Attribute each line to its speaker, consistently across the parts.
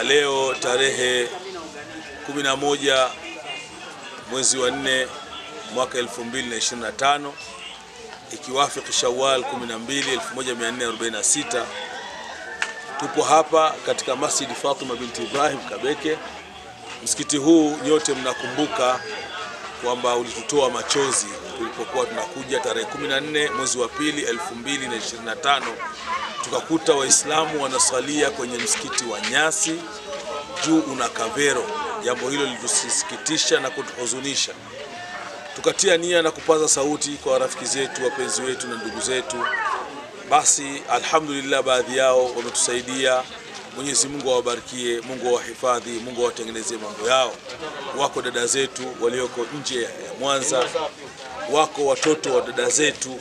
Speaker 1: Leo tarehe 11 mwezi wa 4 mwaka 2025 ikiwafiki Shawwal 12 1446, tupo hapa katika Masjid Fatima binti Ibrahim Kabeke. Msikiti huu nyote mnakumbuka kwamba ulitutoa machozi tulipokuwa tunakuja tarehe 14 mwezi wa 2 2025, tukakuta Waislamu wanasalia kwenye msikiti wa nyasi, juu una kavero. Jambo hilo lilitusikitisha na kutuhuzunisha. Tukatia nia na kupaza sauti kwa rafiki zetu, wapenzi wetu na ndugu zetu. Basi alhamdulillah, baadhi yao wametusaidia. Mwenyezi Mungu awabarikie, Mungu awahifadhi, Mungu awatengenezee mambo yao. Wako dada zetu walioko nje ya Mwanza, wako watoto wa dada zetu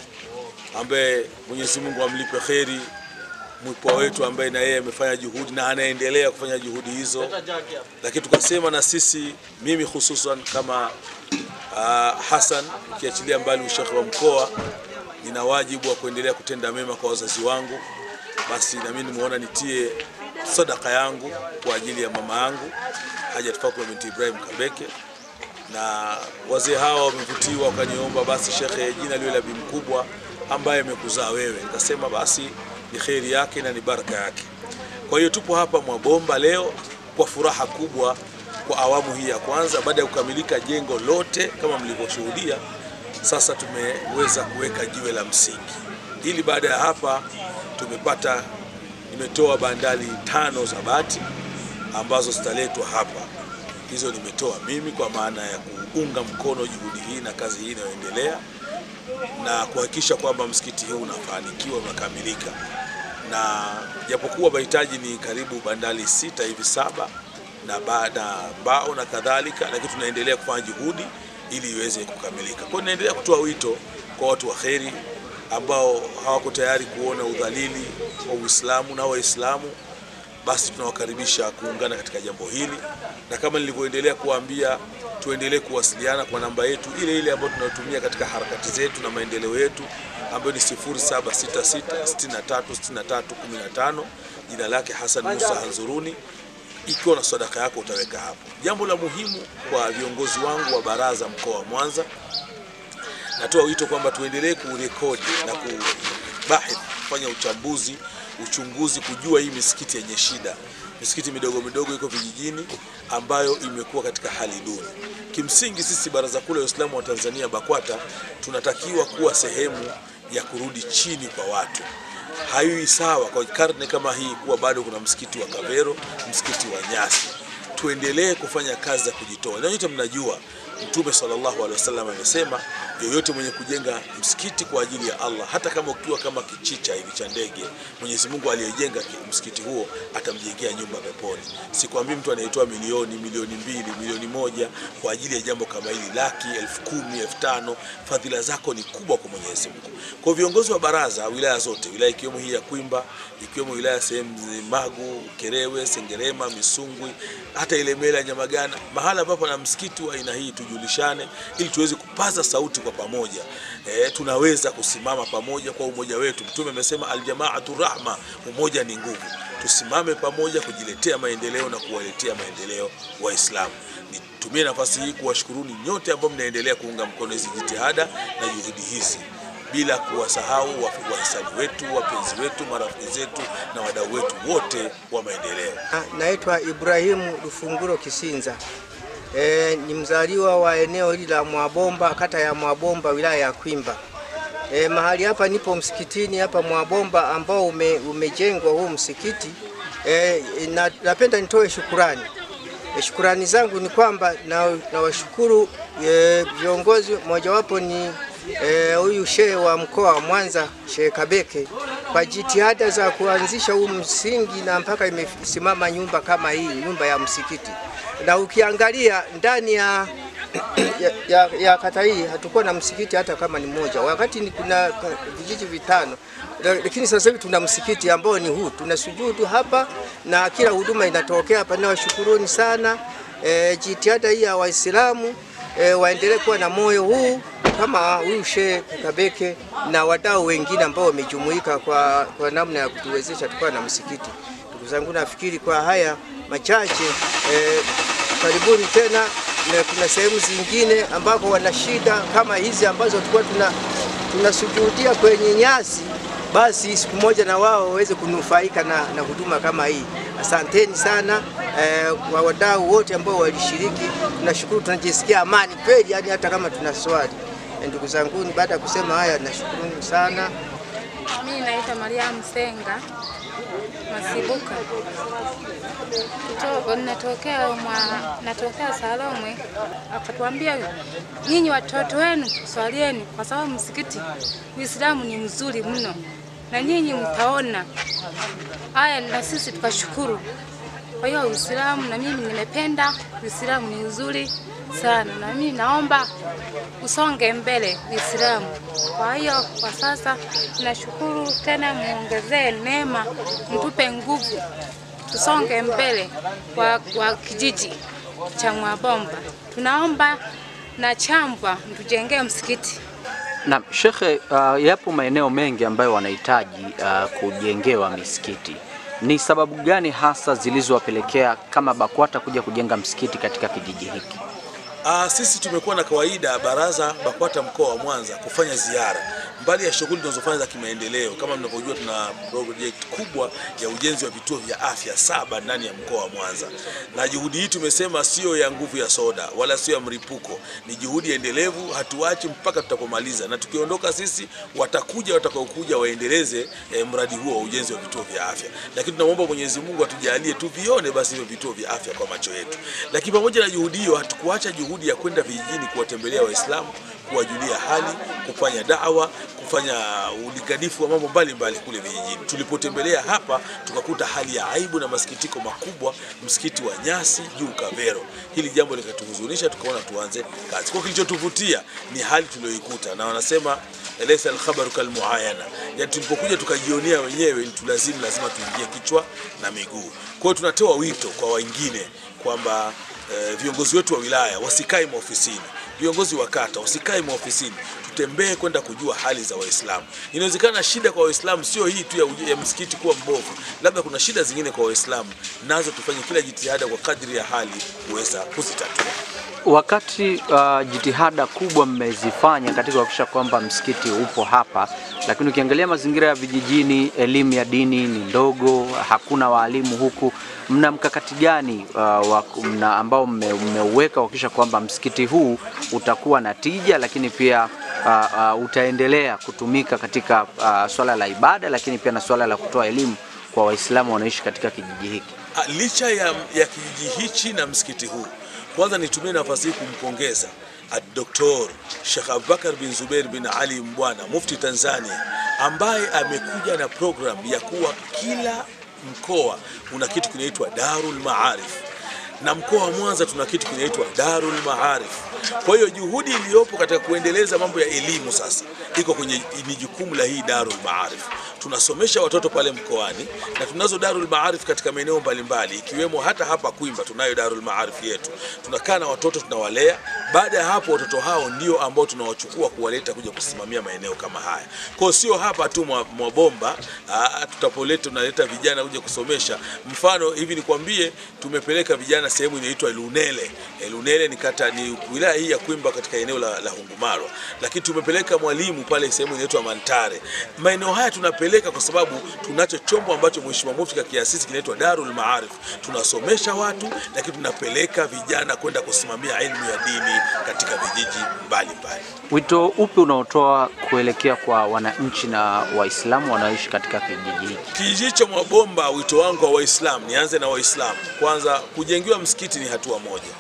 Speaker 1: ambaye Mwenyezi Mungu amlipe kheri, mpwa wetu ambaye na yeye amefanya juhudi na anaendelea kufanya juhudi hizo. Lakini tukasema na sisi, mimi hususan kama Hassan, kiachilia mbali ushekhi wa mkoa, nina wajibu wa kuendelea kutenda mema kwa wazazi wangu. Basi na mimi nimeona nitie sadaka yangu kwa ajili ya mama yangu Hajat Fatima binti Ibrahim Kabeke, na wazee hawa wamevutiwa wakaniomba, basi shekhe, jina liwe la bi mkubwa ambaye amekuzaa wewe. Nikasema basi ni kheri yake na ni baraka yake. Kwa hiyo tupo hapa Mwabomba leo kwa furaha kubwa kwa awamu hii ya kwanza, baada ya kukamilika jengo lote kama mlivyoshuhudia. Sasa tumeweza kuweka jiwe la msingi, ili baada ya hapa nimetoa bandali 5 za bati ambazo zitaletwa hapa. Hizo nimetoa mimi kwa maana ya kuunga mkono juhudi hii na kazi hii inayoendelea, na kuhakikisha kwamba msikiti huu unafanikiwa, unakamilika. Na japokuwa mahitaji ni karibu bandali 6 hivi 7 na baada mbao na kadhalika, lakini tunaendelea kufanya juhudi ili iweze kukamilika. Kwa naendelea kutoa wito kwa watu wa kheri ambao hawako tayari kuona udhalili wa Uislamu na Waislamu, basi tunawakaribisha kuungana katika jambo hili. Na kama nilivyoendelea kuambia, tuendelee kuwasiliana kwa namba yetu ile ile ambayo tunayotumia katika harakati zetu na maendeleo yetu, ambayo ni 0766636315. Jina lake Hassan Musa Hanzuruni. Ikiwa na sadaka yako utaweka hapo. Jambo la muhimu kwa viongozi wangu wa baraza mkoa wa Mwanza, natoa wito kwamba tuendelee kurekodi na kufanya uchunguzi kujua hii misikiti yenye shida, misikiti midogo midogo iko vijijini ambayo imekuwa katika hali duni. Kimsingi sisi Baraza Kuu la Waislamu wa Tanzania BAKWATA tunatakiwa kuwa sehemu ya kurudi chini kwa watu. Haiwi sawa kwa karne kama hii kuwa bado kuna msikiti wa kavero, msikiti wa nyasi. Tuendelee kufanya kazi za kujitoa. Na nyote mnajua Mtume sallallahu alaihi wasallam amesema, yoyote mwenye kujenga msikiti kwa ajili ya Allah, hata kama ukiwa kama kichicha hivi cha ndege, Mwenyezi Mungu aliyejenga msikiti huo atamjengea nyumba peponi. Sikwambii mtu anaitoa milioni, milioni 2, milioni 1 kwa ajili ya jambo kama hili, laki, 10,000, 5,000, fadhila zako ni kubwa kwa Mwenyezi Mungu. Kwa viongozi wa baraza wilaya zote, wilaya ikiwemo hii ya Kwimba, ikiwemo wilaya sehemu Magu, Kerewe, Sengerema, Misungwi, hata Ilemela, Nyamagana, mahala ambapo na msikiti wa aina hii, tujulishane ili tuweze kupaza sauti kwa pamoja. Tunaweza kusimama pamoja kwa umoja wetu. Mtume amesema aljamaatu rahma, umoja ni nguvu. Tusimame pamoja kujiletea maendeleo na kuwaletea maendeleo Waislamu. Nitumie nafasi hii kuwashukuruni nyote ambao mnaendelea kuunga mkono hizi jitihada na juhudi hizi, bila kuwasahau wahisani wetu, wapenzi wetu, marafiki zetu na wadau wetu wote wa maendeleo.
Speaker 2: Naitwa Ibrahimu Rufunguro Kisinza. Ni mzaliwa wa eneo hili la Mwabomba, kata ya Mwabomba, wilaya ya Kwimba. Mahali hapa nipo msikitini hapa Mwabomba ambao umejengwa huu msikiti. Napenda nitoe shukurani. Shukurani zangu ni kwamba na washukuru viongozi, mojawapo ni huyu shehe wa mkoa wa Mwanza, Sheikh Kabeke, kwa jitihada za kuanzisha huu msingi na mpaka imesimama nyumba kama hii, nyumba ya msikiti. Na ukiangalia ndani ya kata hii hatakuwa na msikiti hata kama ni mmoja, wakati kuna vijiji 5, lakini sasa hivi tuna msikiti ambao ni huu. Tunasujudu hapa na kila huduma inatokea hapa. Na washukuruni sana jitihada hii ya Waislamu, waendelee kuwa na moyo huu kama huyu Sheikh Kabeke na wadau wengine ambao wamejumuika kwa namna ya kutuwezesha tukawa na msikiti. Ndugu zangu, nafikiri kwa haya machache karibuni tena, na kuna sehemu zingine ambako wana shida kama hizi ambazo tulikuwa tunasujudia kwenye nyasi, basi siku moja na wao waweze kunufaika na huduma kama hii. Asanteni sana kwa wadau wote ambao walishiriki. Tunashukuru, tunajisikia amani kweli, yani hata kama tuna swali. Ndugu zangu, baada ya kusema haya nashukuru sana.
Speaker 3: Mimi naitwa Mariam Senga Masibuka. Natokea Salomwe. Akatuambia nyinyi watoto wenu swalieni kwa sababu msikiti Uislamu ni mzuri mno. Na nyinyi mtaona. Haya, na sisi tukashukuru. Kwa hiyo Uislamu, na mimi nimependa Uislamu, ni uzuri sana, na mimi naomba usonge mbele Uislamu. Kwa hiyo kwa sasa tunashukuru, tena muongezee neema, mtupe nguvu tusonge mbele kwa kijiji cha Mwabomba. Tunaomba na Chambwa mtujengee msikiti.
Speaker 4: Na Shekhe, yapo maeneo mengi ambayo wanahitaji kujengewa misikiti. Ni sababu gani hasa zilizowapelekea kama BAKWATA kuja kujenga msikiti katika kijiji hiki?
Speaker 1: Sisi tumekuwa na kawaida baraza BAKWATA mkoa wa Mwanza kufanya ziara mbali ya shughuli tunazofanya za kimaendeleo. Kama mnavyojua, tuna project kubwa ya ujenzi wa vituo vya afya 7 ndani ya mkoa wa Mwanza, na juhudi hii tumesema sio ya nguvu ya soda wala sio ya mripuko, ni juhudi endelevu, hatuachi mpaka tutapomaliza, na tukiondoka sisi watakuja watakaokuja waendeleze mradi huo wa ujenzi wa vituo vya afya. Lakini tunamwomba Mwenyezi Mungu atujalie tuvione basi hivyo vituo vya afya kwa macho yetu. Lakini pamoja na juhudi hiyo, hatukuacha juhudi ya kwenda vijijini kuwatembelea Waislamu, kuwajulia hali, kufanya da'wa, kufanya ulikadifu wa mambo mbalimbali kule vijijini. Tulipotembelea hapa tukakuta hali ya aibu na masikitiko makubwa, msikiti wa nyasi juu Kavero. Hili jambo likatuhuzunisha, tukaona tuanze kazi. Kwa kilichotuvutia ni hali tuliyoikuta, na wanasema laysa al-khabaru kal-muayana. Yani tulipokuja tukajionea wenyewe, lazima tuingie kichwa na miguu. Kwa hiyo tunatoa wito kwa wengine kwamba viongozi wetu wa wilaya wasikae maofisini, viongozi wa kata wasikae maofisini, tutembee kwenda kujua hali za Waislamu. Inawezekana shida kwa Waislamu sio hii tu ya msikiti kuwa mbovu, labda kuna shida zingine kwa Waislamu, nazo tufanye kila jitihada kwa kadri ya hali kuweza kuzitatua.
Speaker 4: Wakati jitihada kubwa mmezifanya katika kuhakikisha kwamba msikiti upo hapa, lakini ukiangalia mazingira ya vijijini, elimu ya dini ni ndogo, hakuna walimu huku, mna mkakati gani ambao mmeuweka kuhakikisha kwamba msikiti huu utakuwa na tija, lakini pia utaendelea kutumika katika swala la ibada, lakini pia na swala la kutoa elimu kwa Waislamu wanaishi katika kijiji hiki?
Speaker 1: Licha ya kijiji hichi na msikiti huu, kwanza nitumie nafasi hii kumpongeza Dr. Sheikh Abubakar bin Zubair bin Ali Mbwana, Mufti Tanzania, ambaye amekuja na program ya kuwa kila mkoa una kitu kinaitwa Darul Maarif, na mkoa wa Mwanza tuna kitu kinaitwa Darul Maarif. Kwa hiyo juhudi iliyopo katika kuendeleza mambo ya elimu sasa iko kwenye jukumu la hii Darul Maarif. Tunasomesha watoto pale mkoani, na tunazo Darul Maarif katika maeneo mbalimbali, ikiwemo hata hapa Kwimba tunayo Darul Maarif yetu. Tunakaa na watoto tunawalea, baada ya hapo watoto hao ndio ambao tunawachukua kuwaleta kuja kusimamia maeneo kama haya. Kwa hiyo sio hapa tu Mwabomba, tutapoleta tunaleta vijana kuja kusomesha. Mfano hivi nikwambie, tumepeleka vijana sehemu inaitwa Lunele. Lunele ni wilaya hii ya Kwimba katika eneo la Hungumarwa, lakini tumepeleka mwalimu pale sehemu inaitwa Mantare. Maeneo haya tunapeleka kwa sababu tunacho chombo ambacho Mheshimiwa Mufti kakiasisi kinaitwa Darul Maarif. Tunasomesha watu, lakini tunapeleka vijana kwenda kusimamia elimu ya dini katika vijiji mbalimbali.
Speaker 4: Wito upi unaotoa kuelekea kwa wananchi na Waislamu wanaoishi katika kijiji hiki?
Speaker 1: Kijiji cha Mwabomba, wito wangu wa Waislamu, nianze na Waislamu. Kwanza, kujengiwa msikiti ni hatua moja,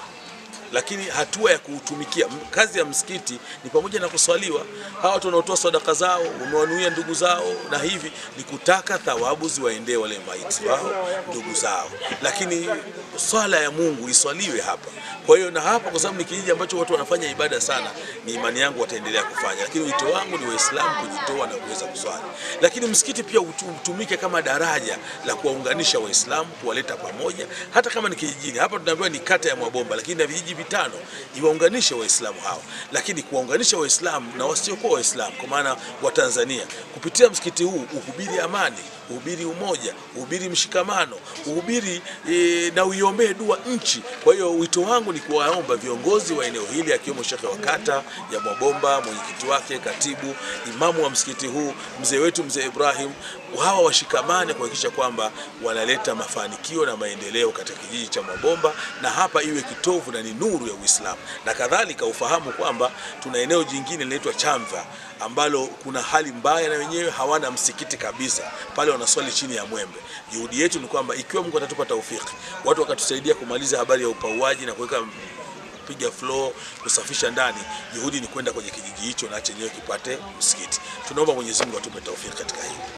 Speaker 1: lakini hatua ya kuutumikia kazi ya msikiti ni pamoja na kuswaliwa. Hawa watu wanaotoa sadaka zao, wamewanuia ndugu zao, na hivi ni kutaka thawabu ziwaendee wale maiti wao, ndugu zao, lakini swala ya Mungu iswaliwe hapa. Kwa hiyo na hapa, kwa sababu ni kijiji ambacho watu wanafanya ibada sana, ni imani yangu wataendelea kufanya, lakini wito wangu ni Waislamu kujitoa na kuweza kuswali. Lakini msikiti pia utumike kama daraja la kuwaunganisha Waislamu, kuwaleta pamoja, hata kama ni kijijini. Hapa tunaambiwa ni kata ya Mwabomba, lakini na vijiji vitano iwaunganishe Waislamu hao, lakini kuwaunganisha Waislamu na wasiokuwa Waislamu, kwa maana wa Tanzania, kupitia msikiti huu uhubiri amani, uhubiri umoja, uhubiri mshikamano, uhubiri na uiombee dua nchi. Kwa hiyo wito wangu ni kuwaomba viongozi wa eneo hili akiwemo Sheikh wa kata ya Mwabomba, mwenyekiti wake, katibu, imamu wa msikiti huu, mzee wetu mzee Ibrahim, hawa washikamane kuhakikisha kwamba wanaleta mafanikio na maendeleo katika kijiji cha Mwabomba, na hapa iwe kitovu na ni nuru ya Uislamu. Na kadhalika ufahamu kwamba tuna eneo jingine linaitwa Chamva ambalo kuna hali mbaya na wenyewe hawana msikiti kabisa, pale wanaswali chini ya mwembe. Juhudi yetu ni kwamba ikiwa Mungu atatupa taufiki, watu wakatusaidia kumaliza habari ya upauaji na kuweka piga floor, kusafisha ndani, juhudi ni kwenda kwenye kijiji hicho na chenyewe kipate msikiti. Tunaomba Mwenyezi Mungu atupe taufiki katika hili.